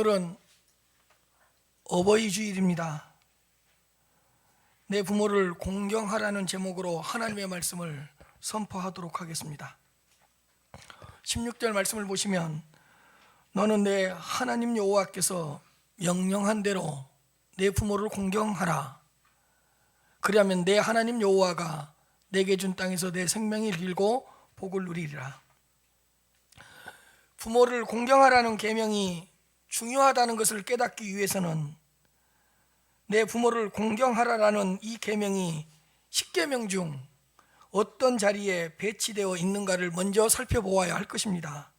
오늘은 어버이 주일입니다. 내 부모를 공경하라는 제목으로 하나님의 말씀을 선포하도록 하겠습니다. 16절 말씀을 보시면 너는 내 하나님 여호와께서 명령한 대로 내 부모를 공경하라. 그리하면 내 하나님 여호와가 내게 준 땅에서 내 생명이 길고 복을 누리리라. 부모를 공경하라는 계명이 중요하다는 것을 깨닫기 위해서는 내 부모를 공경하라라는 이 계명이 10계명 중 어떤 자리에 배치되어 있는가를 먼저 살펴보아야 할 것입니다.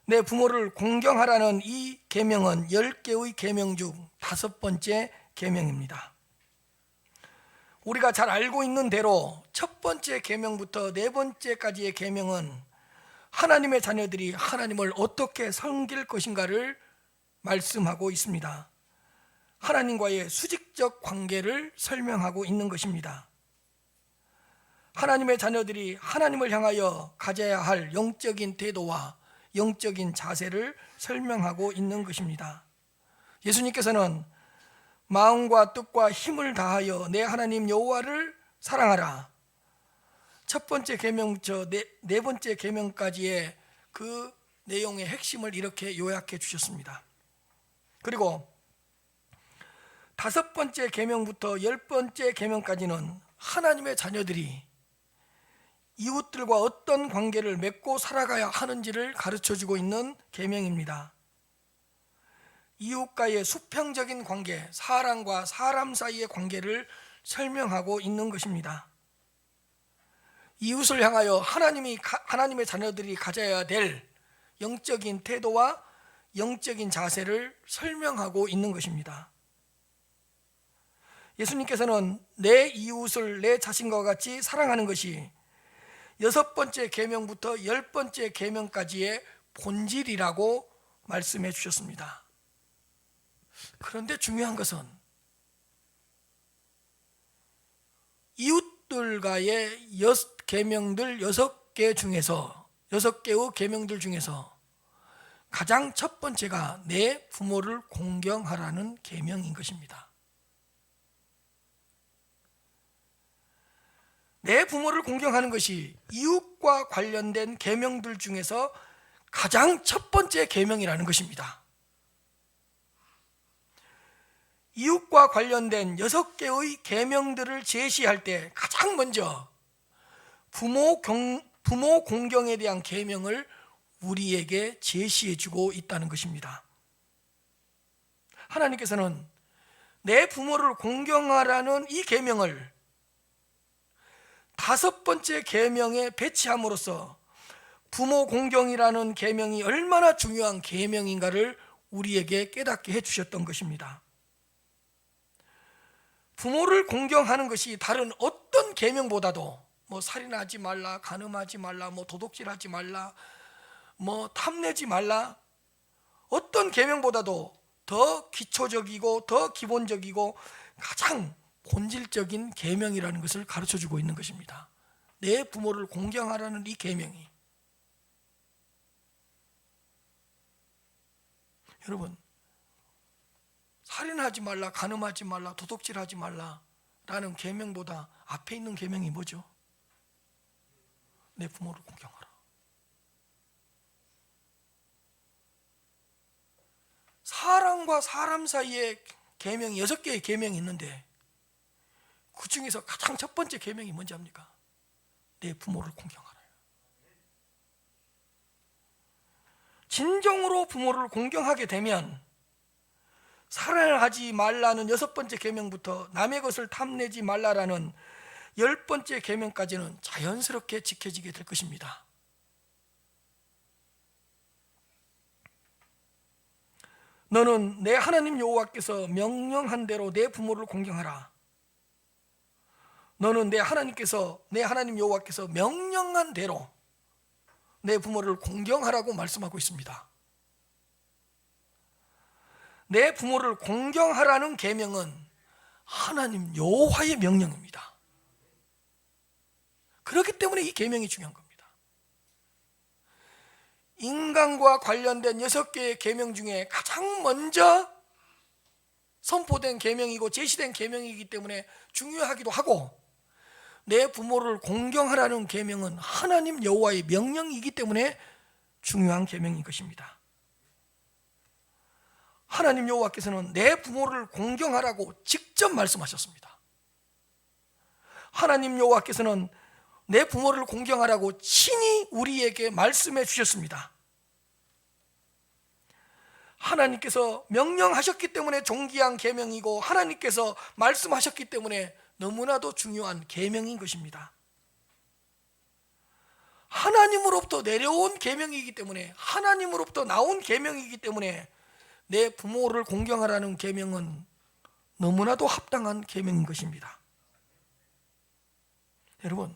내 부모를 공경하라는 이 계명은 10개의 계명 중 5번째 계명입니다. 우리가 잘 알고 있는 대로 첫 번째 계명부터 네 번째까지의 계명은 하나님의 자녀들이 하나님을 어떻게 섬길 것인가를 말씀하고 있습니다. 하나님과의 수직적 관계를 설명하고 있는 것입니다. 하나님의 자녀들이 하나님을 향하여 가져야 할 영적인 태도와 영적인 자세를 설명하고 있는 것입니다. 예수님께서는 마음과 뜻과 힘을 다하여 내 하나님 여호와를 사랑하라. 첫 번째 계명부터 네 번째 계명까지의 그 내용의 핵심을 이렇게 요약해 주셨습니다. 그리고 5번째 계명부터 10번째 계명까지는 하나님의 자녀들이 이웃들과 어떤 관계를 맺고 살아가야 하는지를 가르쳐주고 있는 계명입니다. 이웃과의 수평적인 관계, 사람과 사람 사이의 관계를 설명하고 있는 것입니다. 이웃을 향하여 하나님의 자녀들이 가져야 될 영적인 태도와 영적인 자세를 설명하고 있는 것입니다. 예수님께서는 내 이웃을 내 자신과 같이 사랑하는 것이 6번째 계명부터 10번째 계명까지의 본질이라고 말씀해 주셨습니다. 그런데 중요한 것은 이웃들과의 6개의 계명들 중에서 가장 첫 번째가 내 부모를 공경하라는 계명인 것입니다. 내 부모를 공경하는 것이 이웃과 관련된 계명들 중에서 가장 첫 번째 계명이라는 것입니다. 이웃과 관련된 6개의 계명들을 제시할 때 가장 먼저 부모 공경에 대한 계명을 우리에게 제시해주고 있다는 것입니다. 하나님께서는 내 부모를 공경하라는 이 계명을 5번째 계명에 배치함으로써 부모 공경이라는 계명이 얼마나 중요한 계명인가를 우리에게 깨닫게 해주셨던 것입니다. 부모를 공경하는 것이 다른 어떤 계명보다도 살인하지 말라, 간음하지 말라, 도둑질하지 말라, 탐내지 말라, 어떤 계명보다도 더 기초적이고 더 기본적이고 가장 본질적인 계명이라는 것을 가르쳐주고 있는 것입니다. 내 부모를 공경하라는 이 계명이, 여러분, 살인하지 말라, 간음하지 말라, 도둑질하지 말라 라는 계명보다 앞에 있는 계명이 뭐죠? 내 부모를 공경하라. 사람과 사람 사이에 계명이 6개의 계명이 있는데 그 중에서 가장 첫 번째 계명이 뭔지 압니까? 내 부모를 공경하라. 진정으로 부모를 공경하게 되면 살인을 하지 말라는 6번째 계명부터 남의 것을 탐내지 말라라는 10번째 계명까지는 자연스럽게 지켜지게 될 것입니다. 너는 내 하나님 여호와께서 명령한 대로 내 부모를 공경하라. 너는 내 하나님 여호와께서 명령한 대로 내 부모를 공경하라고 말씀하고 있습니다. 내 부모를 공경하라는 계명은 하나님 여호와의 명령입니다. 그렇기 때문에 이 계명이 중요한 겁니다. 인간과 관련된 6개의 계명 중에 가장 먼저 선포된 계명이고 제시된 계명이기 때문에 중요하기도 하고, 내 부모를 공경하라는 계명은 하나님 여호와의 명령이기 때문에 중요한 계명인 것입니다. 하나님 여호와께서는 내 부모를 공경하라고 직접 말씀하셨습니다. 하나님 여호와께서는 내 부모를 공경하라고 친히 우리에게 말씀해 주셨습니다. 하나님께서 명령하셨기 때문에 존귀한 계명이고, 하나님께서 말씀하셨기 때문에 너무나도 중요한 계명인 것입니다. 하나님으로부터 내려온 계명이기 때문에, 하나님으로부터 나온 계명이기 때문에 내 부모를 공경하라는 계명은 너무나도 합당한 계명인 것입니다. 여러분,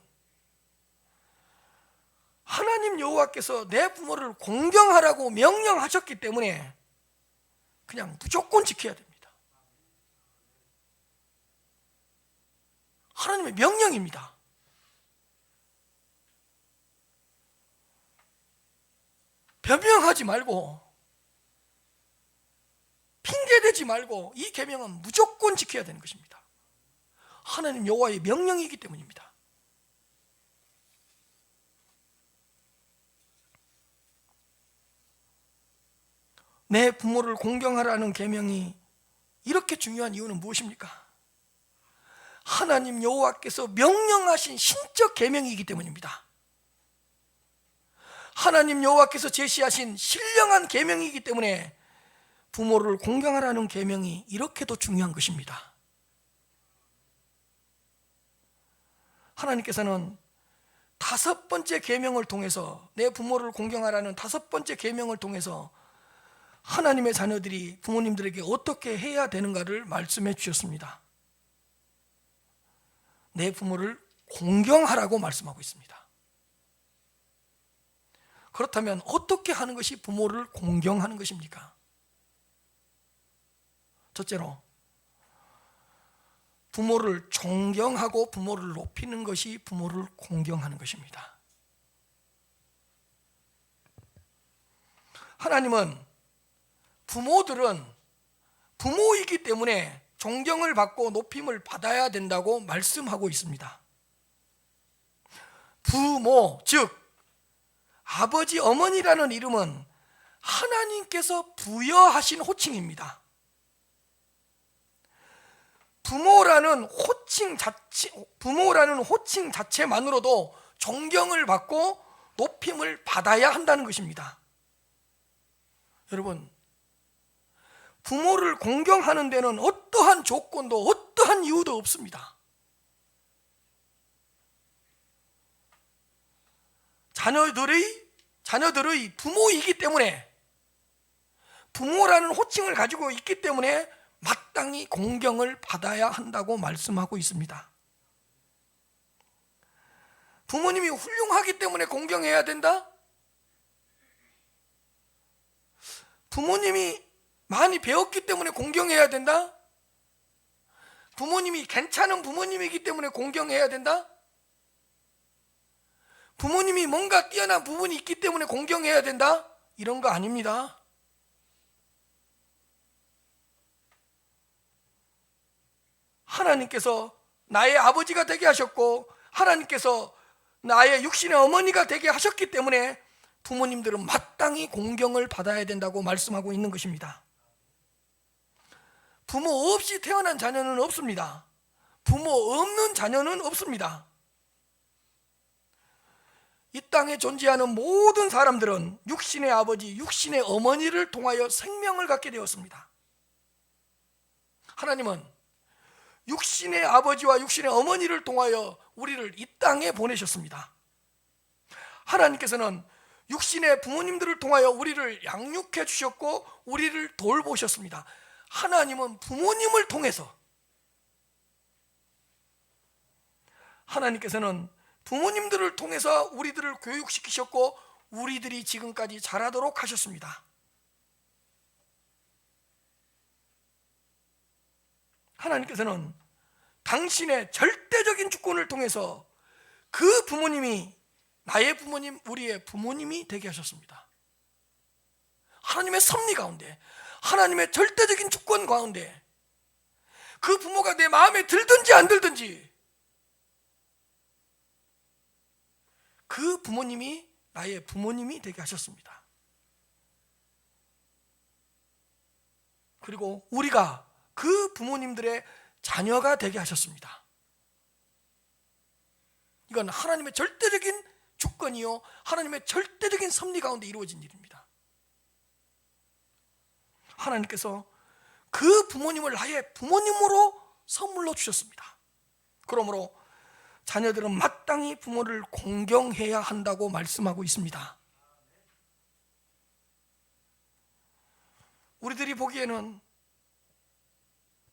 하나님 여호와께서 내 부모를 공경하라고 명령하셨기 때문에 그냥 무조건 지켜야 됩니다. 하나님의 명령입니다. 변명하지 말고, 핑계대지 말고, 이 계명은 무조건 지켜야 되는 것입니다. 하나님 여호와의 명령이기 때문입니다. 내 부모를 공경하라는 계명이 이렇게 중요한 이유는 무엇입니까? 하나님 여호와께서 명령하신 신적 계명이기 때문입니다. 하나님 여호와께서 제시하신 신령한 계명이기 때문에 부모를 공경하라는 계명이 이렇게도 중요한 것입니다. 하나님께서는 5번째 계명을 통해서, 내 부모를 공경하라는 5번째 계명을 통해서 하나님의 자녀들이 부모님들에게 어떻게 해야 되는가를 말씀해 주셨습니다. 내 부모를 공경하라고 말씀하고 있습니다. 그렇다면 어떻게 하는 것이 부모를 공경하는 것입니까? 첫째로, 부모를 존경하고 부모를 높이는 것이 부모를 공경하는 것입니다. 하나님은 부모들은 부모이기 때문에 존경을 받고 높임을 받아야 된다고 말씀하고 있습니다. 부모, 즉 아버지, 어머니라는 이름은 하나님께서 부여하신 호칭입니다. 부모라는 호칭 자체만으로도 존경을 받고 높임을 받아야 한다는 것입니다. 여러분, 부모를 공경하는 데는 어떠한 조건도 어떠한 이유도 없습니다. 자녀들의 부모이기 때문에, 부모라는 호칭을 가지고 있기 때문에 마땅히 공경을 받아야 한다고 말씀하고 있습니다. 부모님이 훌륭하기 때문에 공경해야 된다? 부모님이 많이 배웠기 때문에 공경해야 된다? 부모님이 괜찮은 부모님이기 때문에 공경해야 된다? 부모님이 뭔가 뛰어난 부분이 있기 때문에 공경해야 된다? 이런 거 아닙니다. 하나님께서 나의 아버지가 되게 하셨고, 하나님께서 나의 육신의 어머니가 되게 하셨기 때문에 부모님들은 마땅히 공경을 받아야 된다고 말씀하고 있는 것입니다. 부모 없이 태어난 자녀는 없습니다. 부모 없는 자녀는 없습니다. 이 땅에 존재하는 모든 사람들은 육신의 아버지, 육신의 어머니를 통하여 생명을 갖게 되었습니다. 하나님은 육신의 아버지와 육신의 어머니를 통하여 우리를 이 땅에 보내셨습니다. 하나님께서는 육신의 부모님들을 통하여 우리를 양육해 주셨고 우리를 돌보셨습니다. 하나님은 부모님을 통해서, 하나님께서는 부모님들을 통해서 우리들을 교육시키셨고 우리들이 지금까지 자라도록 하셨습니다. 하나님께서는 당신의 절대적인 주권을 통해서 그 부모님이 나의 부모님, 우리의 부모님이 되게 하셨습니다. 하나님의 섭리 가운데, 하나님의 절대적인 주권 가운데 그 부모가 내 마음에 들든지 안 들든지 그 부모님이 나의 부모님이 되게 하셨습니다. 그리고 우리가 그 부모님들의 자녀가 되게 하셨습니다. 이건 하나님의 절대적인 주권이요, 하나님의 절대적인 섭리 가운데 이루어진 일입니다. 하나님께서 그 부모님을 나의 부모님으로 선물로 주셨습니다. 그러므로 자녀들은 마땅히 부모를 공경해야 한다고 말씀하고 있습니다. 우리들이 보기에는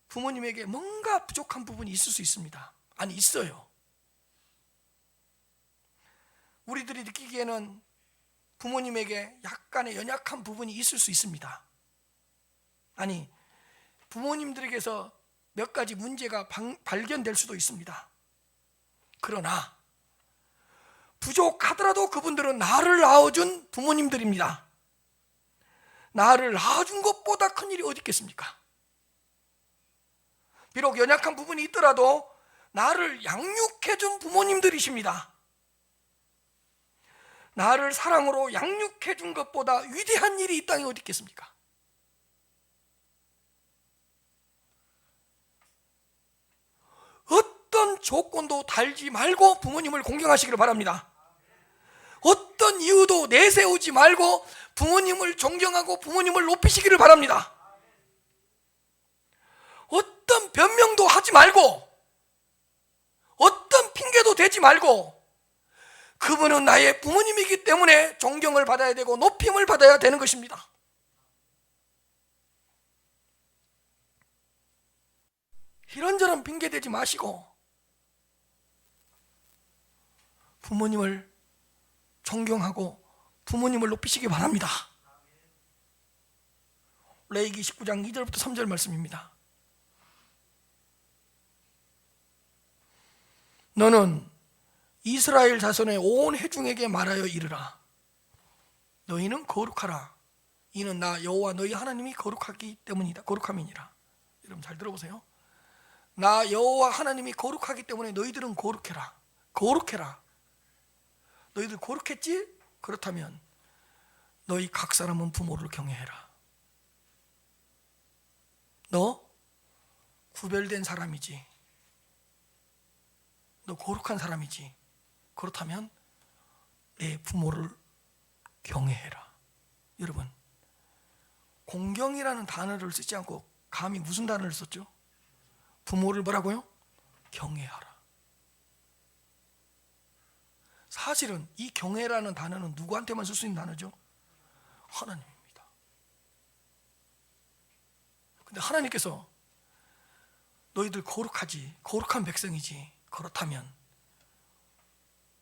부모님에게 뭔가 부족한 부분이 있을 수 있습니다. 아니, 있어요. 우리들이 느끼기에는 부모님에게 약간의 연약한 부분이 있을 수 있습니다. 아니, 부모님들에게서 몇 가지 문제가 발견될 수도 있습니다. 그러나 부족하더라도 그분들은 나를 낳아준 부모님들입니다. 나를 낳아준 것보다 큰 일이 어디 있겠습니까? 비록 연약한 부분이 있더라도 나를 양육해준 부모님들이십니다. 나를 사랑으로 양육해준 것보다 위대한 일이 이 땅에 어디 있겠습니까? 어떤 조건도 달지 말고 부모님을 공경하시기를 바랍니다. 어떤 이유도 내세우지 말고 부모님을 존경하고 부모님을 높이시기를 바랍니다. 어떤 변명도 하지 말고 어떤 핑계도 대지 말고 그분은 나의 부모님이기 때문에 존경을 받아야 되고 높임을 받아야 되는 것입니다. 이런저런 핑계 대지 마시고 부모님을 존경하고 부모님을 높이시기 바랍니다. 레위기 19장 2절부터 3절 말씀입니다. 너는 이스라엘 자손의 온 회중에게 말하여 이르라. 너희는 거룩하라. 이는 나 여호와 너희 하나님이 거룩하기 때문이다. 거룩함이니라. 여러분 잘 들어보세요. 나 여호와 하나님이 거룩하기 때문에 너희들은 거룩해라. 거룩해라. 너희들 거룩했지? 그렇다면 너희 각 사람은 부모를 경외해라. 너 구별된 사람이지. 너 거룩한 사람이지. 그렇다면 내 부모를 경외해라. 여러분, 공경이라는 단어를 쓰지 않고 감히 무슨 단어를 썼죠? 부모를 뭐라고요? 경외하라. 사실은 이 경외라는 단어는 누구한테만 쓸 수 있는 단어죠? 하나님입니다. 근데 하나님께서 너희들 거룩하지, 거룩한 백성이지. 그렇다면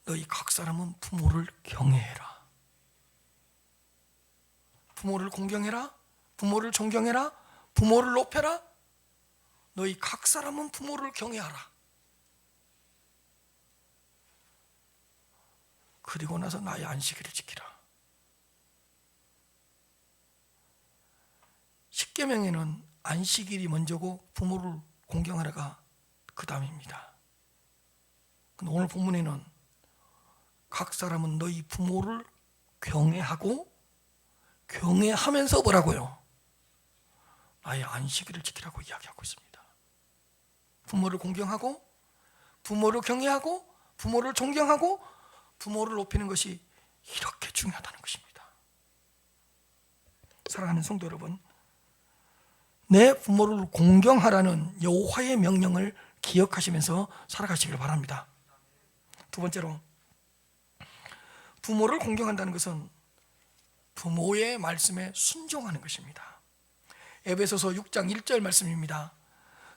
너희 각 사람은 부모를 경외해라. 부모를 공경해라. 부모를 존경해라. 부모를 높여라. 너희 각 사람은 부모를 경외하라. 그리고 나서 나의 안식일을 지키라. 십계명에는 안식일이 먼저고 부모를 공경하라가 그 다음입니다. 근데 오늘 본문에는 각 사람은 너희 부모를 경외하고 경외하면서 뭐라고요? 나의 안식일을 지키라고 이야기하고 있습니다. 부모를 공경하고 부모를 경외하고 부모를 존경하고 부모를 높이는 것이 이렇게 중요하다는 것입니다. 사랑하는 성도 여러분, 내 부모를 공경하라는 여호와의 명령을 기억하시면서 살아가시길 바랍니다. 두 번째로, 부모를 공경한다는 것은 부모의 말씀에 순종하는 것입니다. 에베소서 6장 1절 말씀입니다.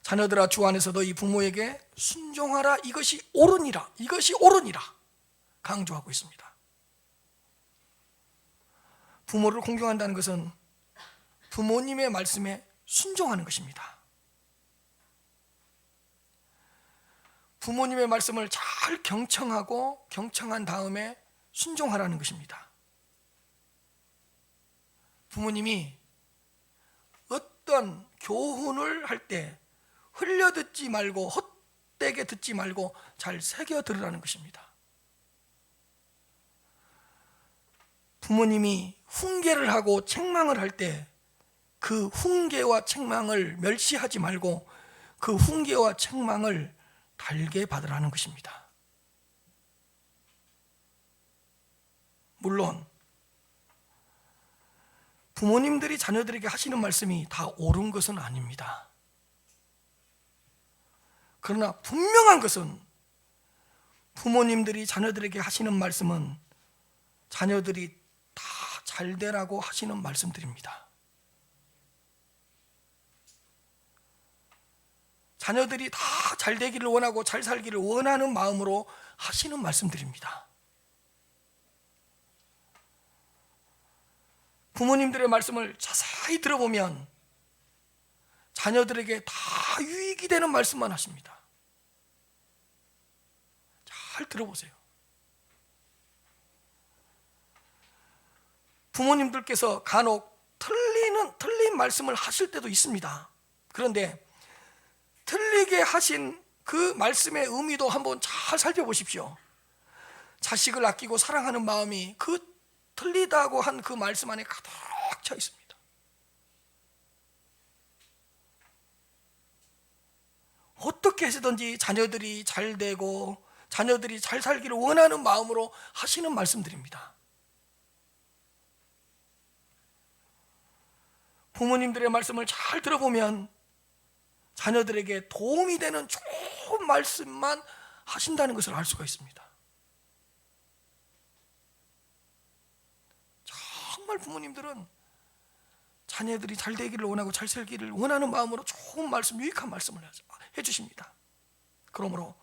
자녀들아 주 안에서 너희 부모에게 순종하라. 이것이 옳으니라. 이것이 옳으니라 강조하고 있습니다. 부모를 공경한다는 것은 부모님의 말씀에 순종하는 것입니다. 부모님의 말씀을 잘 경청한 다음에 순종하라는 것입니다. 부모님이 어떤 교훈을 할 때 흘려듣지 말고 헛되게 듣지 말고 잘 새겨 들으라는 것입니다. 부모님이 훈계를 하고 책망을 할 때 그 훈계와 책망을 멸시하지 말고 그 훈계와 책망을 달게 받으라는 것입니다. 물론 부모님들이 자녀들에게 하시는 말씀이 다 옳은 것은 아닙니다. 그러나 분명한 것은 부모님들이 자녀들에게 하시는 말씀은 자녀들이 다 잘되라고 하시는 말씀들입니다. 자녀들이 다 잘되기를 원하고 잘 살기를 원하는 마음으로 하시는 말씀들입니다. 부모님들의 말씀을 자세히 들어보면 자녀들에게 다 유익이 되는 말씀만 하십니다. 잘 들어보세요. 부모님들께서 간혹 틀린 말씀을 하실 때도 있습니다. 그런데 틀리게 하신 그 말씀의 의미도 한번 잘 살펴보십시오. 자식을 아끼고 사랑하는 마음이 그 틀리다고 한 그 말씀 안에 가득 차 있습니다. 어떻게 해서든지 자녀들이 잘 되고 자녀들이 잘 살기를 원하는 마음으로 하시는 말씀들입니다. 부모님들의 말씀을 잘 들어보면 자녀들에게 도움이 되는 좋은 말씀만 하신다는 것을 알 수가 있습니다. 정말 부모님들은 자녀들이 잘 되기를 원하고 잘 살기를 원하는 마음으로 좋은 말씀, 유익한 말씀을 해주십니다. 그러므로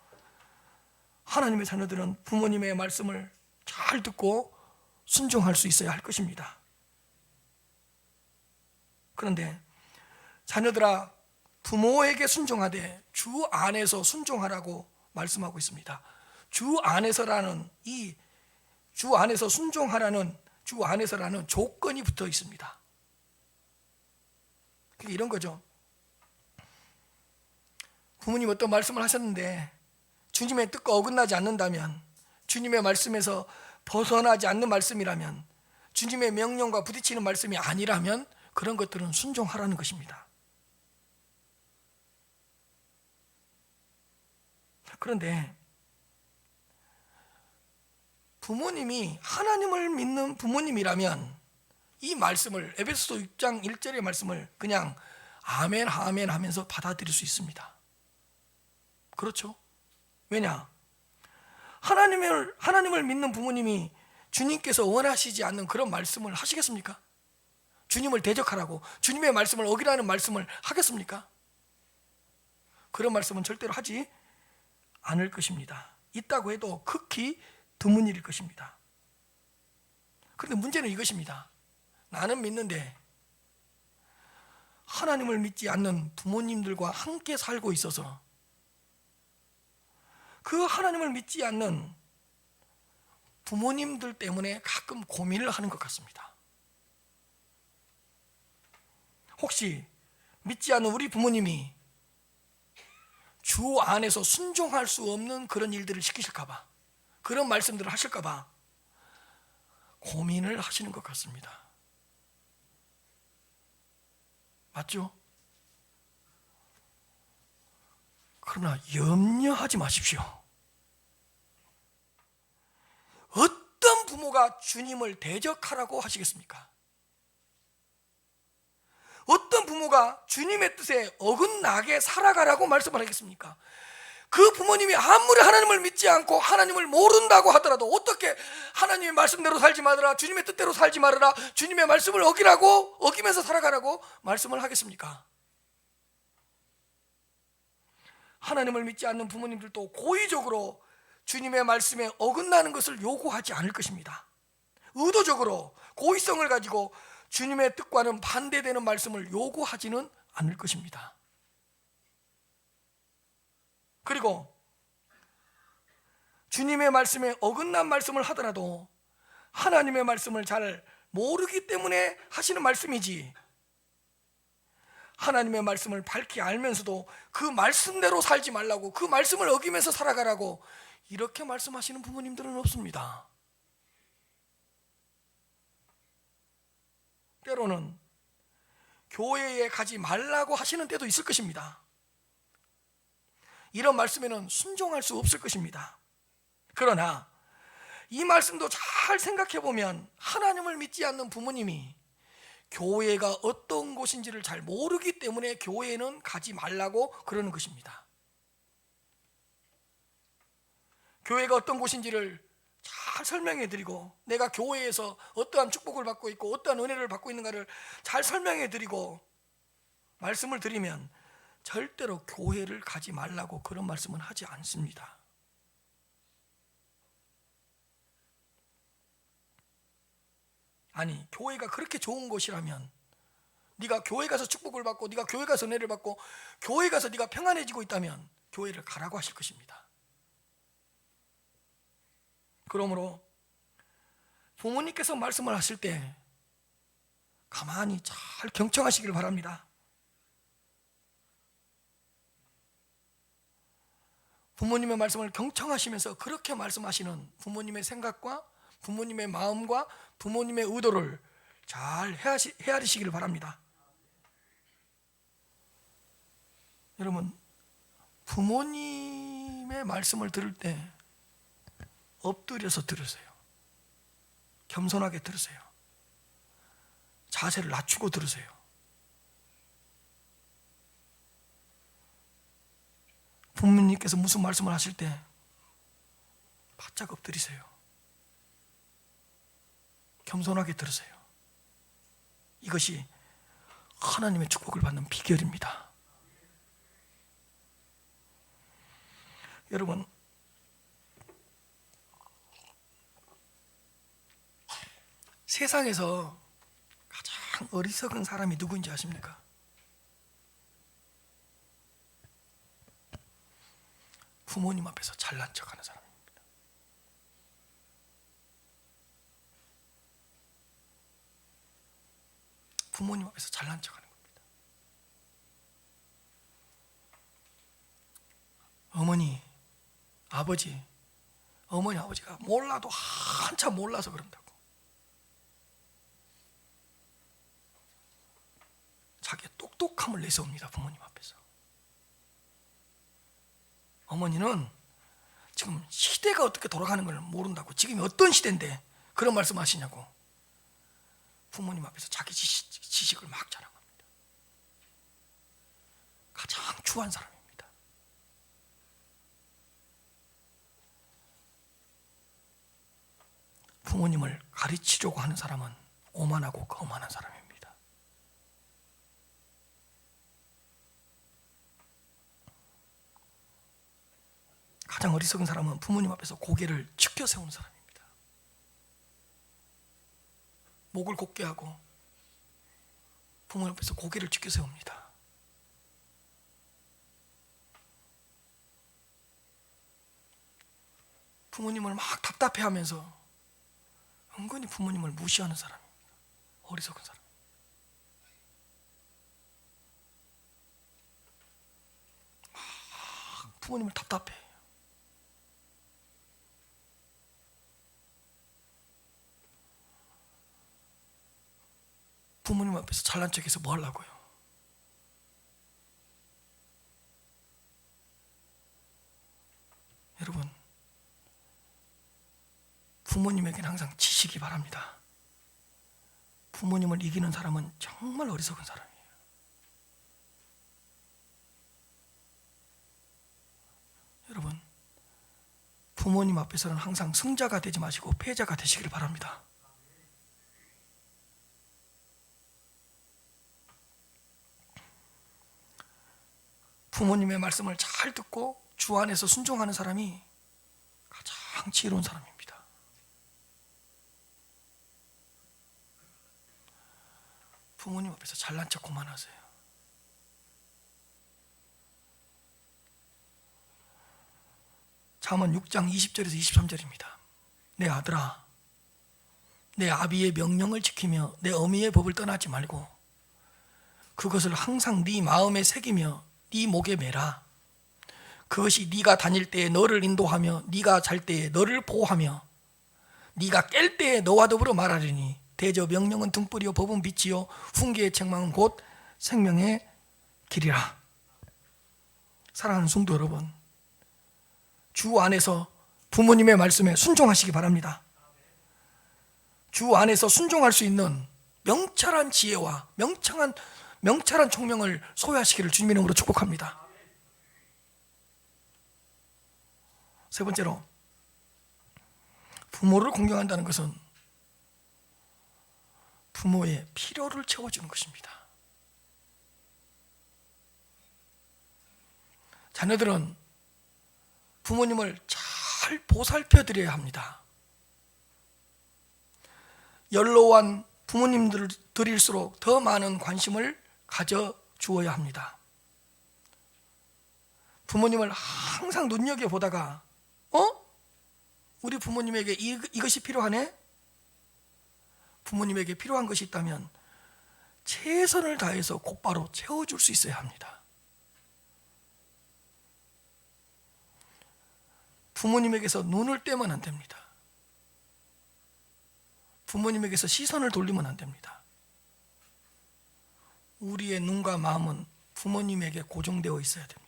하나님의 자녀들은 부모님의 말씀을 잘 듣고 순종할 수 있어야 할 것입니다. 그런데 자녀들아 부모에게 순종하되 주 안에서 순종하라고 말씀하고 있습니다. 주 안에서라는 이 주 안에서 순종하라는 주 안에서라는 조건이 붙어 있습니다. 이런 거죠. 부모님 어떤 말씀을 하셨는데 주님의 뜻과 어긋나지 않는다면, 주님의 말씀에서 벗어나지 않는 말씀이라면, 주님의 명령과 부딪히는 말씀이 아니라면 그런 것들은 순종하라는 것입니다. 그런데 부모님이 하나님을 믿는 부모님이라면 이 말씀을, 에베소서 6장 1절의 말씀을 그냥 아멘 아멘 하면서 받아들일 수 있습니다. 그렇죠? 왜냐? 하나님을 믿는 부모님이 주님께서 원하시지 않는 그런 말씀을 하시겠습니까? 주님을 대적하라고 주님의 말씀을 어기라는 말씀을 하겠습니까? 그런 말씀은 절대로 하지 않을 것입니다. 있다고 해도 극히 드문 일일 것입니다. 그런데 문제는 이것입니다. 나는 믿는데 하나님을 믿지 않는 부모님들과 함께 살고 있어서 그 하나님을 믿지 않는 부모님들 때문에 가끔 고민을 하는 것 같습니다. 혹시 믿지 않는 우리 부모님이 주 안에서 순종할 수 없는 그런 일들을 시키실까 봐, 그런 말씀들을 하실까 봐 고민을 하시는 것 같습니다. 맞죠? 그러나 염려하지 마십시오. 어떤 부모가 주님을 대적하라고 하시겠습니까? 어떤 부모가 주님의 뜻에 어긋나게 살아가라고 말씀을 하겠습니까? 그 부모님이 아무리 하나님을 믿지 않고 하나님을 모른다고 하더라도 어떻게 하나님의 말씀대로 살지 말아라, 주님의 뜻대로 살지 말아라, 주님의 말씀을 어기면서 살아가라고 말씀을 하겠습니까? 하나님을 믿지 않는 부모님들도 고의적으로 주님의 말씀에 어긋나는 것을 요구하지 않을 것입니다. 의도적으로 고의성을 가지고 주님의 뜻과는 반대되는 말씀을 요구하지는 않을 것입니다. 그리고 주님의 말씀에 어긋난 말씀을 하더라도 하나님의 말씀을 잘 모르기 때문에 하시는 말씀이지, 하나님의 말씀을 밝히 알면서도 그 말씀대로 살지 말라고, 그 말씀을 어기면서 살아가라고 이렇게 말씀하시는 부모님들은 없습니다. 때로는 교회에 가지 말라고 하시는 때도 있을 것입니다. 이런 말씀에는 순종할 수 없을 것입니다. 그러나 이 말씀도 잘 생각해 보면 하나님을 믿지 않는 부모님이 교회가 어떤 곳인지를 잘 모르기 때문에 교회는 가지 말라고 그러는 것입니다. 교회가 어떤 곳인지를 잘 설명해 드리고, 내가 교회에서 어떠한 축복을 받고 있고 어떠한 은혜를 받고 있는가를 잘 설명해 드리고 말씀을 드리면 절대로 교회를 가지 말라고 그런 말씀은 하지 않습니다. 아니, 교회가 그렇게 좋은 곳이라면, 네가 교회 가서 축복을 받고 네가 교회 가서 은혜를 받고 교회 가서 네가 평안해지고 있다면 교회를 가라고 하실 것입니다. 그러므로 부모님께서 말씀을 하실 때 가만히 잘 경청하시길 바랍니다. 부모님의 말씀을 경청하시면서 그렇게 말씀하시는 부모님의 생각과 부모님의 마음과 부모님의 의도를 잘 헤아리시길 바랍니다. 여러분, 부모님의 말씀을 들을 때 엎드려서 들으세요. 겸손하게 들으세요. 자세를 낮추고 들으세요. 부모님께서 무슨 말씀을 하실 때 바짝 엎드리세요. 겸손하게 들으세요. 이것이 하나님의 축복을 받는 비결입니다. 여러분, 세상에서 가장 어리석은 사람이 누구인지 아십니까? 부모님 앞에서 잘난 척하는 사람입니다. 부모님 앞에서 잘난 척하는 겁니다. 어머니, 아버지가 몰라도 한참 몰라서 그런다고 자기의 똑똑함을 내세웁니다. 부모님 앞에서. 어머니는 지금 시대가 어떻게 돌아가는 걸 모른다고, 지금이 어떤 시대인데 그런 말씀 하시냐고 부모님 앞에서 자기 지식을 막 자랑합니다. 가장 추한 사람입니다. 부모님을 가르치려고 하는 사람은 오만하고 거만한 사람입니다. 가장 어리석은 사람은 부모님 앞에서 고개를 치켜 세우는 사람입니다. 목을 곧게 하고 부모님 앞에서 고개를 치켜 세웁니다. 부모님을 막 답답해하면서 은근히 부모님을 무시하는 사람입니다. 어리석은 사람. 막 부모님을 답답해. 부모님 앞에서 잘난 척해서 뭐 하려고요? 여러분, 부모님에게는 항상 지식이 바랍니다. 부모님을 이기는 사람은 정말 어리석은 사람이에요. 여러분, 부모님 앞에서는 항상 승자가 되지 마시고 패자가 되시길 바랍니다. 부모님의 말씀을 잘 듣고 주 안에서 순종하는 사람이 가장 지혜로운 사람입니다. 부모님 앞에서 잘난 척 그만하세요. 잠언 6장 20절에서 23절입니다. 내 아들아, 내 아비의 명령을 지키며 내 어미의 법을 떠나지 말고 그것을 항상 네 마음에 새기며 네 목에 매라. 그것이 네가 다닐 때에 너를 인도하며 네가 잘 때에 너를 보호하며 네가 깰 때에 너와 더불어 말하리니 대저 명령은 등불이요 법은 빛이요 훈계의 책망은 곧 생명의 길이라. 사랑하는 성도 여러분, 주 안에서 부모님의 말씀에 순종하시기 바랍니다. 주 안에서 순종할 수 있는 명철한 지혜와 명철한 총명을 소유하시기를 주님 이름으로 축복합니다. 세 번째로, 부모를 공경한다는 것은 부모의 필요를 채워주는 것입니다. 자녀들은 부모님을 잘 보살펴 드려야 합니다. 연로한 부모님들일수록 더 많은 관심을 가져 주어야 합니다. 부모님을 항상 눈여겨보다가 우리 부모님에게 이것이 필요하네? 부모님에게 필요한 것이 있다면 최선을 다해서 곧바로 채워줄 수 있어야 합니다. 부모님에게서 눈을 떼면 안 됩니다. 부모님에게서 시선을 돌리면 안 됩니다. 우리의 눈과 마음은 부모님에게 고정되어 있어야 됩니다.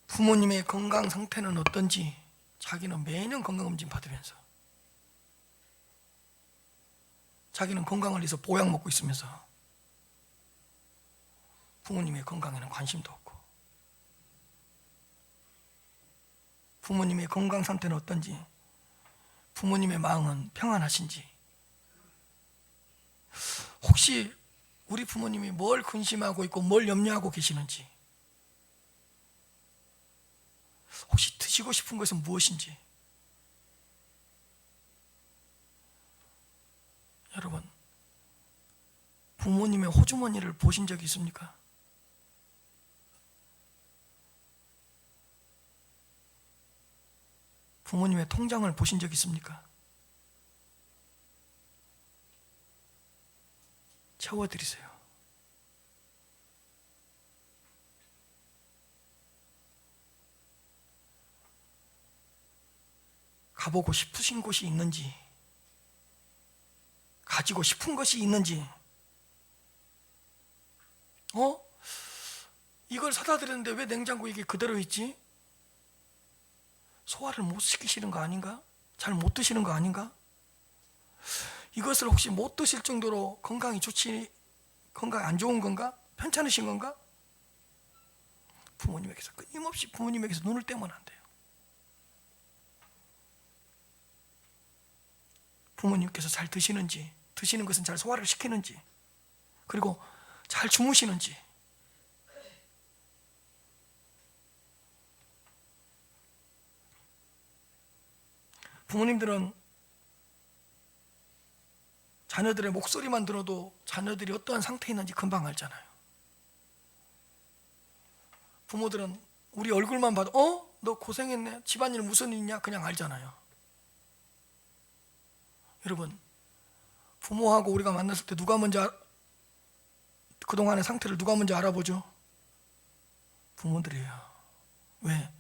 부모님의 건강 상태는 어떤지 자기는 매년 건강검진 받으면서 자기는 건강을 위해서 보약 먹고 있으면서 부모님의 건강에는 관심도 없고 부모님의 건강 상태는 어떤지 부모님의 마음은 평안하신지 혹시 우리 부모님이 뭘 근심하고 있고 뭘 염려하고 계시는지 혹시 드시고 싶은 것은 무엇인지 여러분 부모님의 호주머니를 보신 적이 있습니까? 부모님의 통장을 보신 적 있습니까? 채워드리세요. 가보고 싶으신 곳이 있는지 가지고 싶은 것이 있는지 이걸 사다 드렸는데 왜 냉장고에 이게 그대로 있지? 소화를 못 시키시는 거 아닌가? 잘 못 드시는 거 아닌가? 이것을 혹시 못 드실 정도로 건강이 안 좋은 건가? 편찮으신 건가? 부모님에게서 끊임없이 부모님에게서 눈을 떼면 안 돼요. 부모님께서 잘 드시는지, 드시는 것은 잘 소화를 시키는지, 그리고 잘 주무시는지. 부모님들은 자녀들의 목소리만 들어도 자녀들이 어떠한 상태에 있는지 금방 알잖아요. 부모들은 우리 얼굴만 봐도 너 고생했네, 집안일 무슨 일 있냐 그냥 알잖아요. 여러분, 부모하고 우리가 만났을 때 누가 먼저 그동안의 상태를 누가 먼저 알아보죠? 부모들이에요. 왜?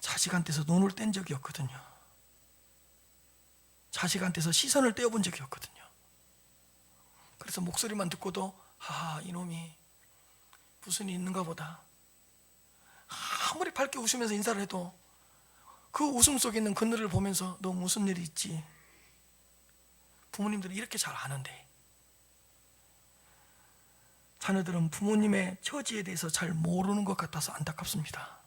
자식한테서 눈을 뗀 적이 없거든요. 자식한테서 시선을 떼어본 적이 없거든요. 그래서 목소리만 듣고도 이놈이 무슨 일이 있는가 보다. 아무리 밝게 웃으면서 인사를 해도 그 웃음 속에 있는 그늘을 보면서 너 무슨 일이 있지? 부모님들이 이렇게 잘 아는데 자녀들은 부모님의 처지에 대해서 잘 모르는 것 같아서 안타깝습니다.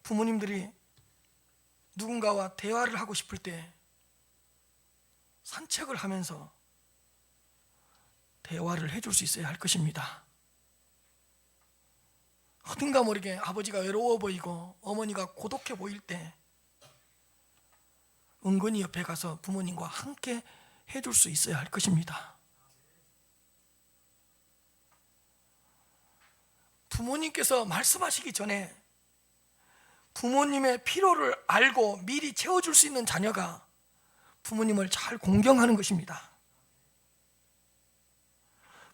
부모님들이 누군가와 대화를 하고 싶을 때 산책을 하면서 대화를 해줄 수 있어야 할 것입니다. 어딘가 모르게 아버지가 외로워 보이고 어머니가 고독해 보일 때 은근히 옆에 가서 부모님과 함께 해줄 수 있어야 할 것입니다. 부모님께서 말씀하시기 전에 부모님의 필요를 알고 미리 채워줄 수 있는 자녀가 부모님을 잘 공경하는 것입니다.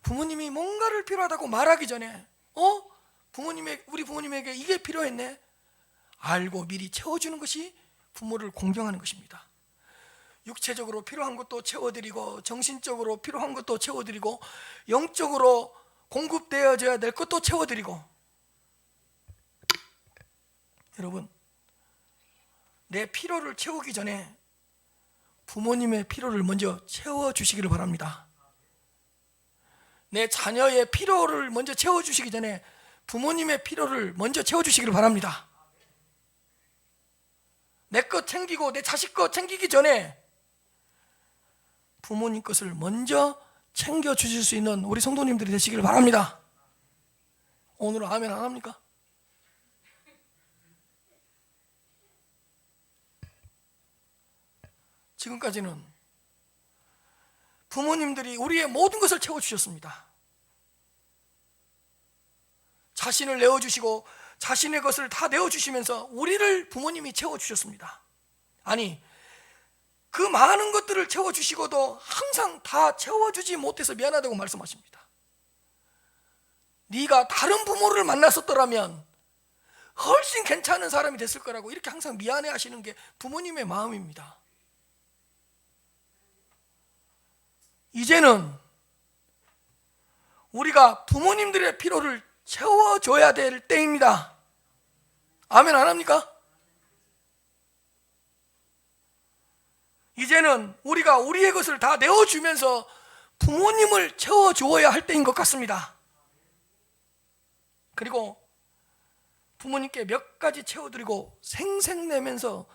부모님이 뭔가를 필요하다고 말하기 전에 우리 부모님에게 이게 필요했네, 알고 미리 채워주는 것이 부모를 공경하는 것입니다. 육체적으로 필요한 것도 채워드리고, 정신적으로 필요한 것도 채워드리고, 영적으로 공급되어져야 될 것도 채워드리고. 여러분, 내 필요를 채우기 전에 부모님의 필요를 먼저 채워주시기를 바랍니다. 내 자녀의 필요를 먼저 채워주시기 전에 부모님의 필요를 먼저 채워주시기를 바랍니다. 내 것 챙기고 내 자식 것 챙기기 전에 부모님 것을 먼저 챙겨주실 수 있는 우리 성도님들이 되시기를 바랍니다. 오늘은 아멘 안 합니까? 지금까지는 부모님들이 우리의 모든 것을 채워주셨습니다. 자신을 내어주시고 자신의 것을 다 내어주시면서 우리를 부모님이 채워주셨습니다. 아니, 그 많은 것들을 채워주시고도 항상 다 채워주지 못해서 미안하다고 말씀하십니다. 네가 다른 부모를 만났었더라면 훨씬 괜찮은 사람이 됐을 거라고 이렇게 항상 미안해 하시는 게 부모님의 마음입니다. 이제는 우리가 부모님들의 필요를 채워줘야 될 때입니다. 아멘 안 합니까? 이제는 우리가 우리의 것을 다 내어주면서 부모님을 채워주어야 할 때인 것 같습니다. 그리고 부모님께 몇 가지 채워드리고 생색내면서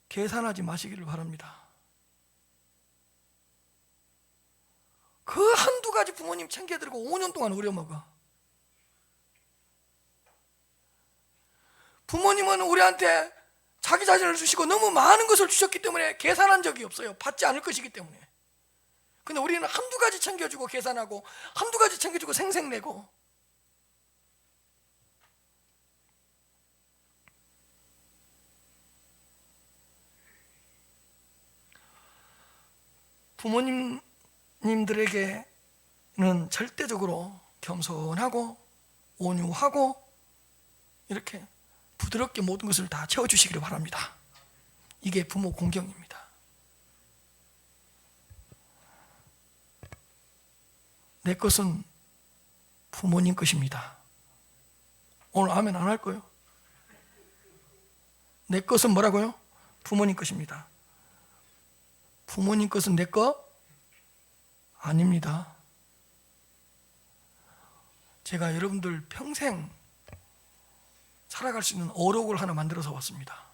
계산하지 마시기를 바랍니다. 그 한두 가지 부모님 챙겨드리고 5년 동안 우려먹어. 부모님은 우리한테 자기 자신을 주시고 너무 많은 것을 주셨기 때문에 계산한 적이 없어요. 받지 않을 것이기 때문에. 근데 우리는 한두 가지 챙겨주고 계산하고, 한두 가지 챙겨주고 생색내고. 부모님들에게는 절대적으로 겸손하고 온유하고 이렇게 부드럽게 모든 것을 다 채워주시기를 바랍니다. 이게 부모 공경입니다. 내 것은 부모님 것입니다. 오늘 아멘 안 할 거예요? 내 것은 뭐라고요? 부모님 것입니다. 부모님 것은 내 것 아닙니다. 제가 여러분들 평생 살아갈 수 있는 어록을 하나 만들어서 왔습니다.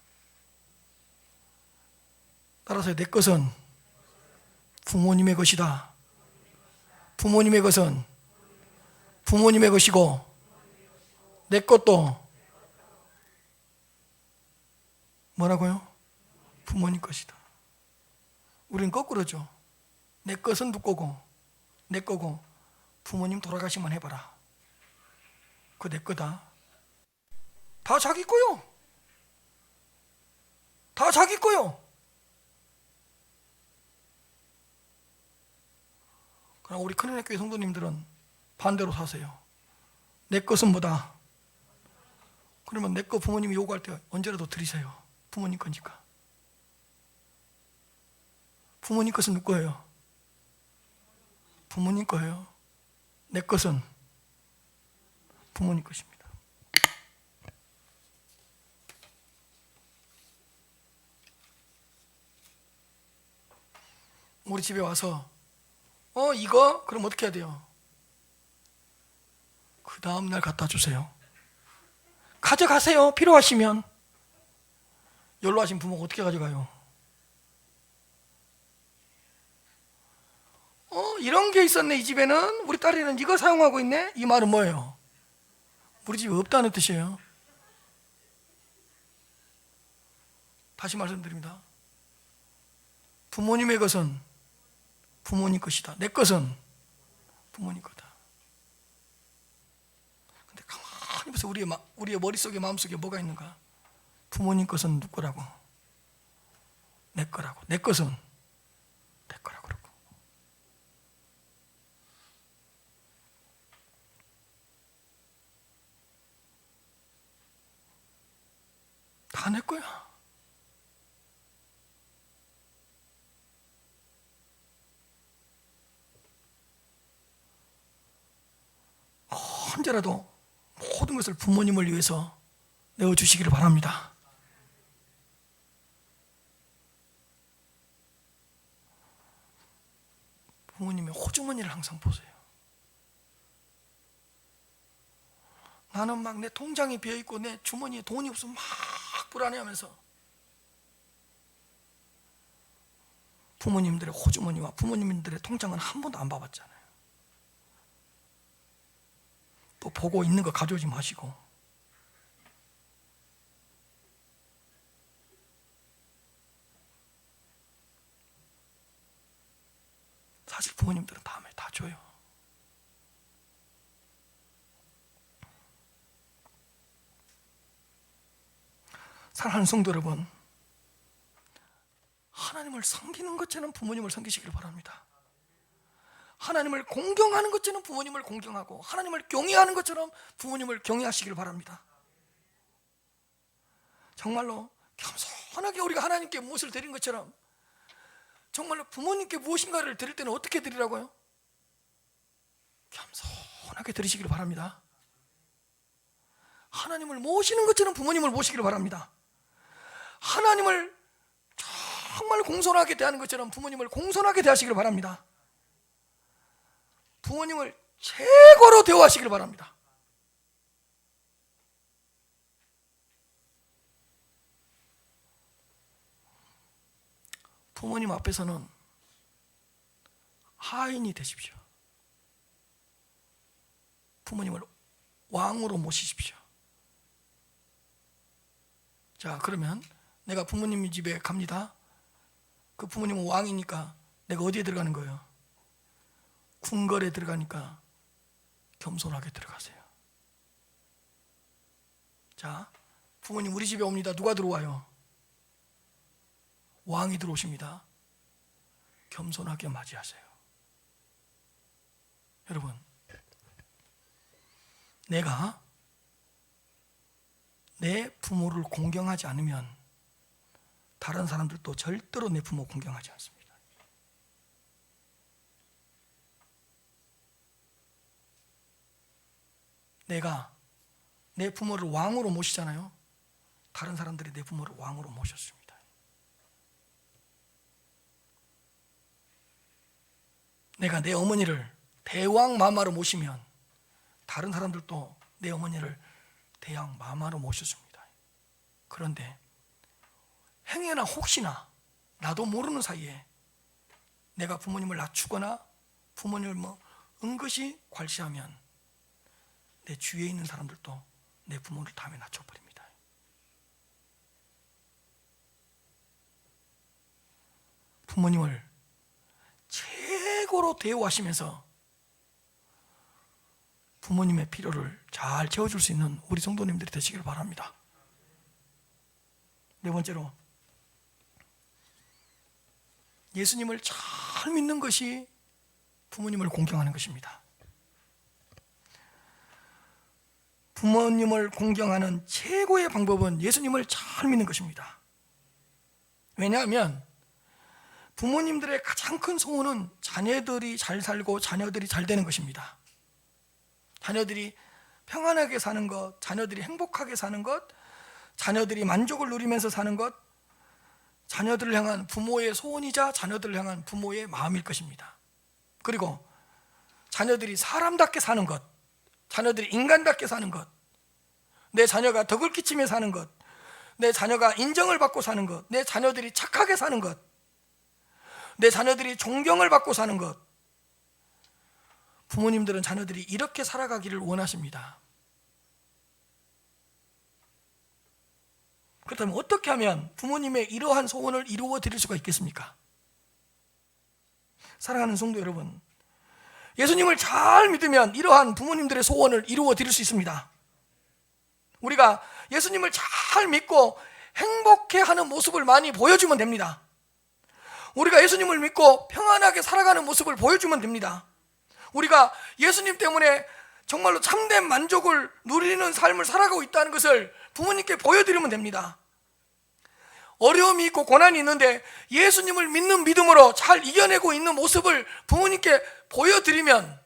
따라서 내 것은 부모님의 것이다. 부모님의 것은 부모님의 것이고, 내 것도 뭐라고요? 부모님 것이다. 우린 거꾸로죠. 내 것은 누구 거고, 내 거고, 부모님 돌아가시면 해봐라. 그거 내 거다. 다 자기 거요. 다 자기 거요. 그러나 우리 큰은혜 교회 성도님들은 반대로 사세요. 내 것은 뭐다? 그러면 내 거 부모님이 요구할 때 언제라도 드리세요. 부모님 거니까. 부모님 것은 누구 거예요? 부모님 거예요. 내 것은 부모님 것입니다. 우리 집에 와서 이거? 그럼 어떻게 해야 돼요? 그 다음날 갖다 주세요. 가져가세요. 필요하시면. 연로하신 부모가 어떻게 가져가요? 이런 게 있었네. 이 집에는 우리 딸이는 이거 사용하고 있네. 이 말은 뭐예요? 우리 집에 없다는 뜻이에요. 다시 말씀드립니다. 부모님의 것은 부모님 것이다. 내 것은 부모님 거다. 그래서 우리의 머릿속에 마음속에 뭐가 있는가? 부모님 것은 누구 거라고? 내 거라고. 내 것은 내 거라고 그러고. 다 내 거야. 언제라도 모든 것을 부모님을 위해서 내어주시기를 바랍니다. 부모님의 호주머니를 항상 보세요. 나는 막 내 통장이 비어있고 내 주머니에 돈이 없으면 막 불안해하면서 부모님들의 호주머니와 부모님들의 통장은 한 번도 안 봐봤잖아요. 또 보고 있는 거 가져오지 마시고. 사실 부모님들은 다음에 다 줘요. 사랑하는 성도 여러분, 하나님을 섬기는 것처럼 부모님을 섬기시길 바랍니다. 하나님을 공경하는 것처럼 부모님을 공경하고 하나님을 경외하는 것처럼 부모님을 경외하시길 바랍니다. 정말로 겸손하게 우리가 하나님께 무엇을 드린 것처럼 정말로 부모님께 무엇인가를 드릴 때는 어떻게 드리라고요? 겸손하게 드리시길 바랍니다. 하나님을 모시는 것처럼 부모님을 모시기를 바랍니다. 하나님을 정말 공손하게 대하는 것처럼 부모님을 공손하게 대하시기를 바랍니다. 부모님을 최고로 대우하시기를 바랍니다. 부모님 앞에서는 하인이 되십시오. 부모님을 왕으로 모시십시오. 자, 그러면 내가 부모님 집에 갑니다. 그 부모님은 왕이니까 내가 어디에 들어가는 거예요? 궁궐에 들어가니까 겸손하게 들어가세요. 자, 부모님 우리 집에 옵니다. 누가 들어와요? 왕이 들어오십니다. 겸손하게 맞이하세요. 여러분, 내가 내 부모를 공경하지 않으면 다른 사람들도 절대로 내 부모 공경하지 않습니다. 내가 내 부모를 왕으로 모시잖아요. 다른 사람들이 내 부모를 왕으로 모셨습니다. 내가 내 어머니를 대왕 마마로 모시면 다른 사람들도 내 어머니를 대왕 마마로 모셨습니다. 그런데 행여나 혹시나 나도 모르는 사이에 내가 부모님을 낮추거나 부모님을 은근히 괄시하면 내 주위에 있는 사람들도 내 부모를 다음에 낮춰버립니다. 부모님을 최고로 대우하시면서 부모님의 필요를 잘 채워줄 수 있는 우리 성도님들이 되시길 바랍니다. 네 번째로, 예수님을 잘 믿는 것이 부모님을 공경하는 것입니다. 부모님을 공경하는 최고의 방법은 예수님을 잘 믿는 것입니다. 왜냐하면 부모님들의 가장 큰 소원은 자녀들이 잘 살고 자녀들이 잘 되는 것입니다. 자녀들이 평안하게 사는 것, 자녀들이 행복하게 사는 것, 자녀들이 만족을 누리면서 사는 것, 자녀들을 향한 부모의 소원이자 자녀들을 향한 부모의 마음일 것입니다. 그리고 자녀들이 사람답게 사는 것, 자녀들이 인간답게 사는 것, 내 자녀가 덕을 끼치며 사는 것, 내 자녀가 인정을 받고 사는 것, 내 자녀들이 착하게 사는 것, 내 자녀들이 존경을 받고 사는 것. 부모님들은 자녀들이 이렇게 살아가기를 원하십니다. 그렇다면 어떻게 하면 부모님의 이러한 소원을 이루어 드릴 수가 있겠습니까? 사랑하는 성도 여러분, 예수님을 잘 믿으면 이러한 부모님들의 소원을 이루어 드릴 수 있습니다. 우리가 예수님을 잘 믿고 행복해하는 모습을 많이 보여주면 됩니다. 우리가 예수님을 믿고 평안하게 살아가는 모습을 보여주면 됩니다. 우리가 예수님 때문에 정말로 참된 만족을 누리는 삶을 살아가고 있다는 것을 부모님께 보여드리면 됩니다. 어려움이 있고 고난이 있는데 예수님을 믿는 믿음으로 잘 이겨내고 있는 모습을 부모님께 보여드리면,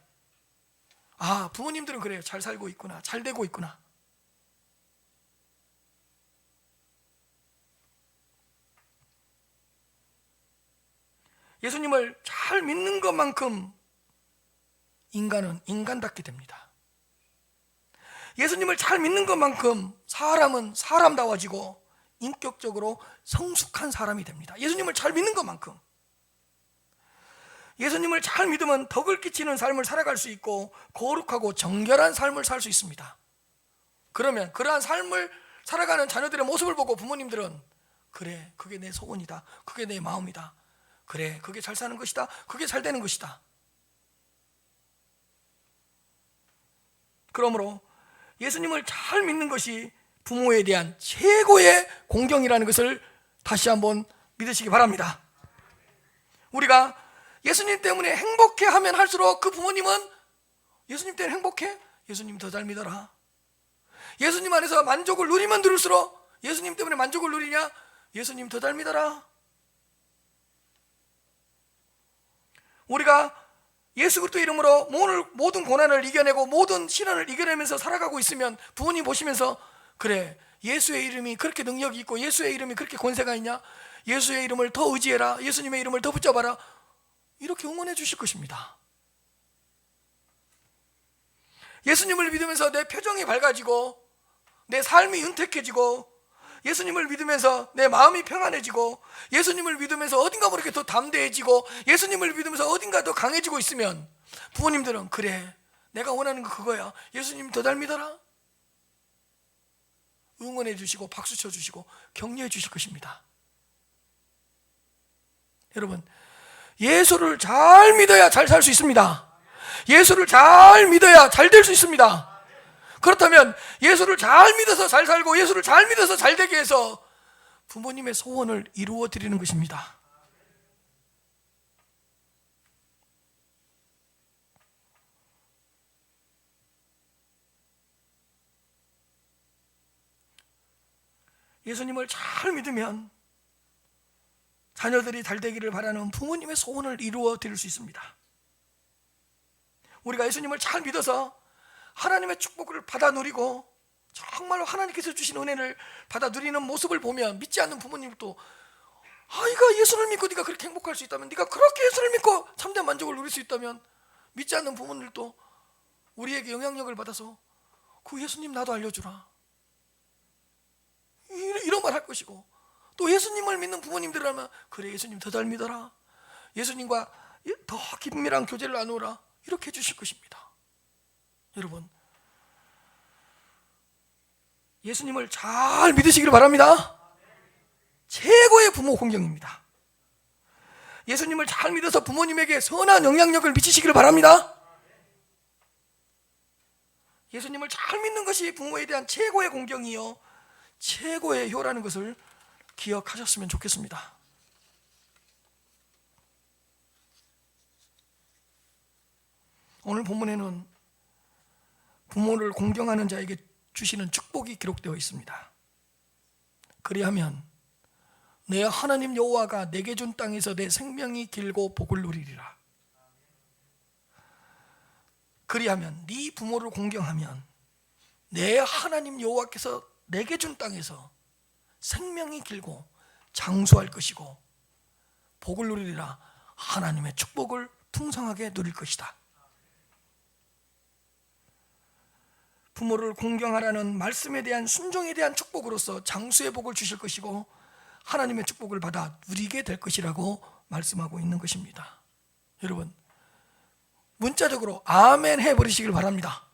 아, 부모님들은 그래요. 잘 살고 있구나. 잘 되고 있구나. 예수님을 잘 믿는 것만큼 인간은 인간답게 됩니다. 예수님을 잘 믿는 것만큼 사람은 사람다워지고 인격적으로 성숙한 사람이 됩니다. 예수님을 잘 믿는 것만큼. 예수님을 잘 믿으면 덕을 끼치는 삶을 살아갈 수 있고 거룩하고 정결한 삶을 살 수 있습니다. 그러면 그러한 삶을 살아가는 자녀들의 모습을 보고 부모님들은, 그래, 그게 내 소원이다. 그게 내 마음이다. 그래, 그게 잘 사는 것이다. 그게 잘 되는 것이다. 그러므로 예수님을 잘 믿는 것이 부모에 대한 최고의 공경이라는 것을 다시 한번 믿으시기 바랍니다. 우리가 예수님 때문에 행복해하면 할수록 그 부모님은, 예수님 때문에 행복해? 예수님 더 잘 믿어라. 예수님 안에서 만족을 누리면 누릴수록, 예수님 때문에 만족을 누리냐? 예수님 더 잘 믿어라. 우리가 예수 그리스도 이름으로 모든 고난을 이겨내고 모든 시련을 이겨내면서 살아가고 있으면 부모님 보시면서, 그래, 예수의 이름이 그렇게 능력이 있고 예수의 이름이 그렇게 권세가 있냐? 예수의 이름을 더 의지해라. 예수님의 이름을 더 붙잡아라. 이렇게 응원해 주실 것입니다. 예수님을 믿으면서 내 표정이 밝아지고 내 삶이 윤택해지고, 예수님을 믿으면서 내 마음이 평안해지고, 예수님을 믿으면서 어딘가 모르게 더 담대해지고, 예수님을 믿으면서 어딘가 더 강해지고 있으면 부모님들은, 그래, 내가 원하는 거 그거야. 예수님 더 잘 믿어라. 응원해 주시고 박수 쳐 주시고 격려해 주실 것입니다. 여러분, 예수를 잘 믿어야 잘 살 수 있습니다. 예수를 잘 믿어야 잘 될 수 있습니다. 그렇다면 예수를 잘 믿어서 잘 살고 예수를 잘 믿어서 잘 되게 해서 부모님의 소원을 이루어 드리는 것입니다. 예수님을 잘 믿으면 자녀들이 잘 되기를 바라는 부모님의 소원을 이루어 드릴 수 있습니다. 우리가 예수님을 잘 믿어서 하나님의 축복을 받아 누리고 정말로 하나님께서 주신 은혜를 받아 누리는 모습을 보면, 믿지 않는 부모님도, 아이가 예수를 믿고 네가 그렇게 행복할 수 있다면, 네가 그렇게 예수를 믿고 참된 만족을 누릴 수 있다면, 믿지 않는 부모님들도 우리에게 영향력을 받아서 그 예수님 나도 알려주라, 이런 말 할 것이고, 또 예수님을 믿는 부모님들이라면, 그래, 예수님 더 잘 믿어라. 예수님과 더 긴밀한 교제를 나누라. 이렇게 해주실 것입니다. 여러분, 예수님을 잘 믿으시기를 바랍니다. 최고의 부모 공경입니다. 예수님을 잘 믿어서 부모님에게 선한 영향력을 미치시기를 바랍니다. 예수님을 잘 믿는 것이 부모에 대한 최고의 공경이요 최고의 효라는 것을 기억하셨으면 좋겠습니다. 오늘 본문에는 부모를 공경하는 자에게 주시는 축복이 기록되어 있습니다. 그리하면 내 하나님 여호와가 내게 준 땅에서 내 생명이 길고 복을 누리리라. 그리하면 네 부모를 공경하면 내 하나님 여호와께서 내게 준 땅에서 생명이 길고 장수할 것이고 복을 누리리라. 하나님의 축복을 풍성하게 누릴 것이다. 부모를 공경하라는 말씀에 대한 순종에 대한 축복으로서 장수의 복을 주실 것이고 하나님의 축복을 받아 누리게 될 것이라고 말씀하고 있는 것입니다. 여러분, 문자적으로 아멘 해버리시길 바랍니다.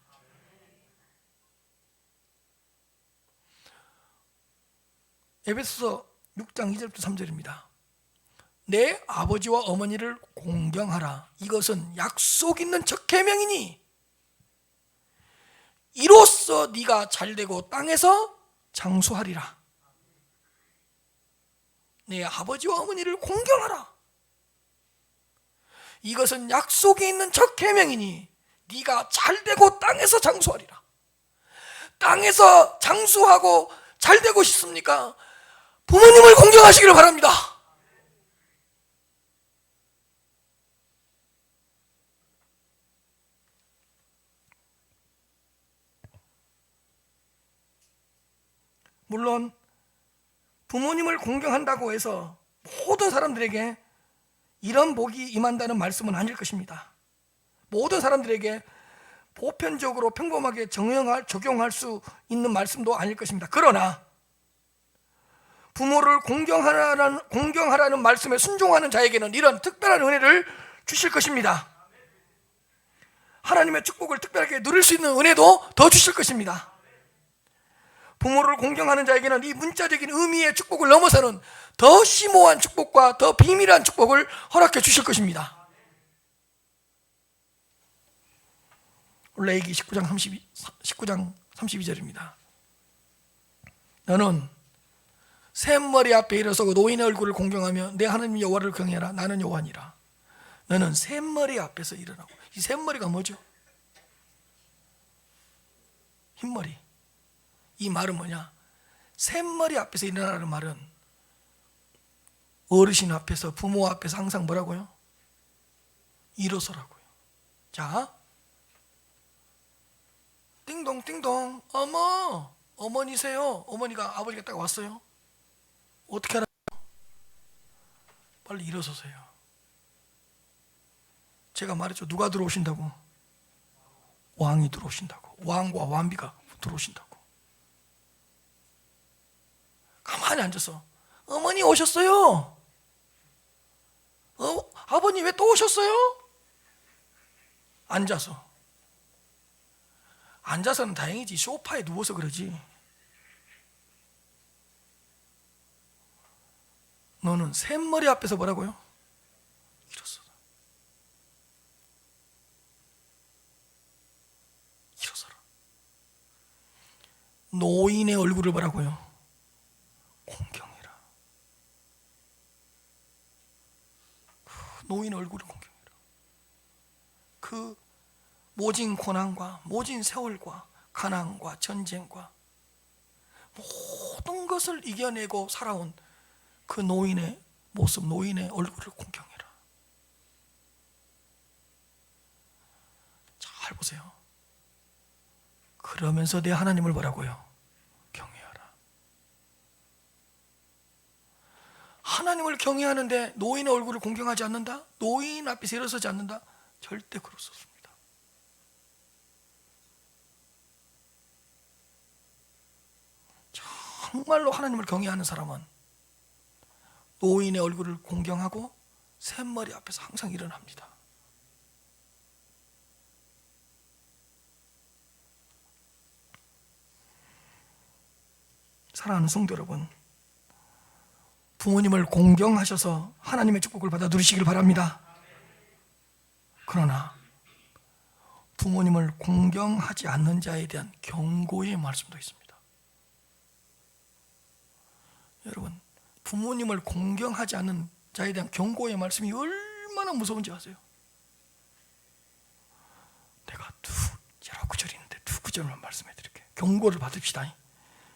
에베소서 6장 2절부터 3절입니다. 내 아버지와 어머니를 공경하라. 이것은 약속 있는 첫 계명이니 이로써 네가 잘되고 땅에서 장수하리라. 네 아버지와 어머니를 공경하라. 이것은 약속이 있는 첫 계명이니 네가 잘되고 땅에서 장수하리라. 땅에서 장수하고 잘되고 싶습니까? 부모님을 공경하시기를 바랍니다. 물론 부모님을 공경한다고 해서 모든 사람들에게 이런 복이 임한다는 말씀은 아닐 것입니다. 모든 사람들에게 보편적으로 평범하게 적용할 수 있는 말씀도 아닐 것입니다. 그러나 부모를 공경하라는 말씀에 순종하는 자에게는 이런 특별한 은혜를 주실 것입니다. 하나님의 축복을 특별하게 누릴 수 있는 은혜도 더 주실 것입니다. 부모를 공경하는 자에게는 이 문자적인 의미의 축복을 넘어서는 더 심오한 축복과 더 비밀한 축복을 허락해 주실 것입니다. 레위기 19장 32절입니다. 너는 샘머리 앞에 일어서고 노인의 얼굴을 공경하며 내 하나님 여호와를 경외하라. 나는 여호와니라. 너는 샘머리 앞에서 일어나고, 이 샘머리가 뭐죠? 흰머리. 이 말은 뭐냐? 샘머리 앞에서 일어나라는 말은 어르신 앞에서, 부모 앞에서 항상 뭐라고요? 일어서라고요. 자, 띵동 띵동, 어머니세요. 어머니가, 아버지가 딱 왔어요. 어떻게 하라고요? 빨리 일어서세요. 제가 말했죠. 누가 들어오신다고? 왕이 들어오신다고. 왕과 왕비가 들어오신다고. 가만히 앉아서, 어머니 오셨어요. 아버님 왜 또 오셨어요? 앉아서는 다행이지, 소파에 누워서 그러지. 너는 샘머리 앞에서 뭐라고요? 일어서라. 일어서라. 노인의 얼굴을 뭐라고요? 공경해라. 노인의 얼굴을 공경해라. 그 모진 고난과 모진 세월과 가난과 전쟁과 모든 것을 이겨내고 살아온 그 노인의 모습, 노인의 얼굴을 공경해라. 잘 보세요. 그러면서 내 하나님을 뭐라고요? 경외하라. 하나님을 경외하는데 노인의 얼굴을 공경하지 않는다? 노인 앞에서 일어서지 않는다? 절대 그럴 수 없습니다. 정말로 하나님을 경외하는 사람은 노인의 얼굴을 공경하고 샘머리 앞에서 항상 일어납니다. 사랑하는 성도 여러분, 부모님을 공경하셔서 하나님의 축복을 받아 누리시길 바랍니다. 그러나 부모님을 공경하지 않는 자에 대한 경고의 말씀도 있습니다. 여러분, 부모님을 공경하지 않는 자에 대한 경고의 말씀이 얼마나 무서운지 아세요? 내가 여러 구절이 있는데 두 구절만 말씀해 드릴게요. 경고를 받읍시다.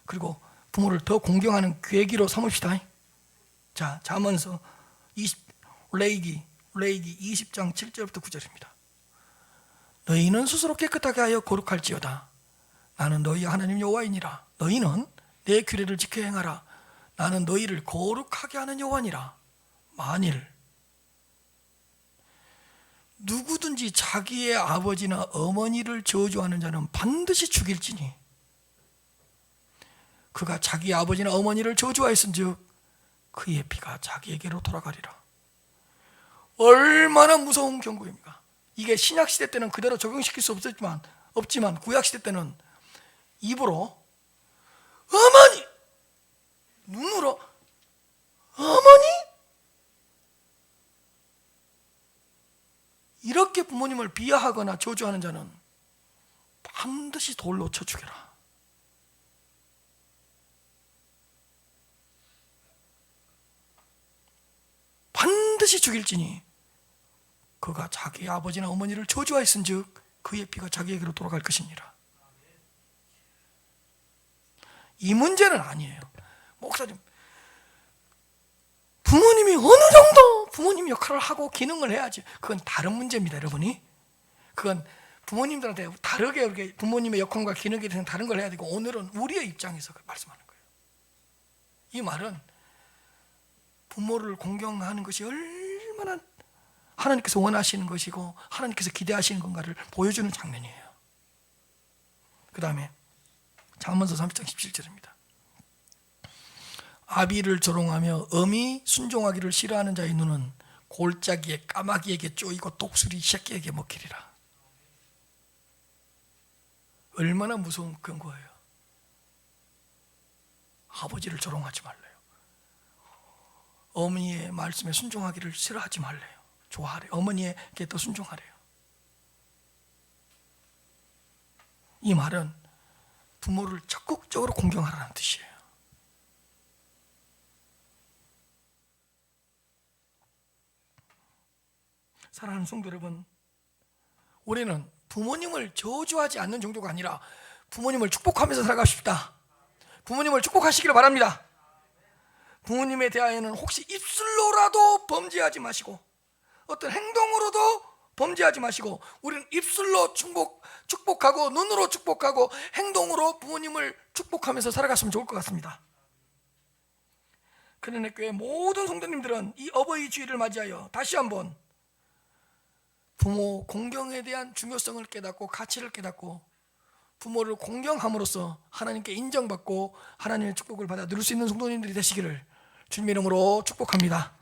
그리고 부모를 더 공경하는 계기로 삼읍시다. 자, 잠언서 레위기 20장 7절부터 9절입니다. 너희는 스스로 깨끗하게 하여 거룩할지어다. 나는 너희 하나님 여호와이니라. 너희는 내 규례를 지켜 행하라. 나는 너희를 거룩하게 하는 여호와니라. 만일 누구든지 자기의 아버지나 어머니를 저주하는 자는 반드시 죽일지니 그가 자기 아버지나 어머니를 저주하였은즉 그의 피가 자기에게로 돌아가리라. 얼마나 무서운 경고입니까? 이게 신약시대 때는 그대로 적용시킬 수 없지만 구약시대 때는 입으로 어머니, 눈으로 어머니, 이렇게 부모님을 비하하거나 저주하는 자는 반드시 돌로 쳐 죽여라. 반드시 죽일지니 그가 자기 아버지나 어머니를 저주하였은즉 그의 피가 자기에게로 돌아갈 것이니라. 이 문제는 아니에요. 목사님, 부모님이 어느 정도 부모님 역할을 하고 기능을 해야지. 그건 다른 문제입니다, 여러분이. 그건 부모님들한테 다르게 이렇게 부모님의 역할과 기능에 대해서 다른 걸 해야 되고, 오늘은 우리의 입장에서 말씀하는 거예요. 이 말은 부모를 공경하는 것이 얼마나 하나님께서 원하시는 것이고 하나님께서 기대하시는 건가를 보여주는 장면이에요. 그 다음에 잠언서 30장 17절입니다. 아비를 조롱하며 엄히 순종하기를 싫어하는 자의 눈은 골짜기에 까마귀에게 쪼이고 독수리 새끼에게 먹히리라. 얼마나 무서운 근거예요. 아버지를 조롱하지 말래요. 어머니의 말씀에 순종하기를 싫어하지 말래요. 좋아하래요. 어머니에게 더 순종하래요. 이 말은 부모를 적극적으로 공경하라는 뜻이에요. 사랑하는 성도 여러분, 우리는 부모님을 저주하지 않는 정도가 아니라 부모님을 축복하면서 살아갑시다. 부모님을 축복하시기를 바랍니다. 부모님에 대하여는 혹시 입술로라도 범죄하지 마시고 어떤 행동으로도 범죄하지 마시고, 우리는 입술로 축복하고 눈으로 축복하고 행동으로 부모님을 축복하면서 살아갔으면 좋을 것 같습니다. 그런데 교회 모든 성도님들은 이 어버이 주일을 맞이하여 다시 한번 부모 공경에 대한 중요성을 깨닫고 가치를 깨닫고 부모를 공경함으로써 하나님께 인정받고 하나님의 축복을 받아 누릴 수 있는 성도님들이 되시기를 주님의 이름으로 축복합니다.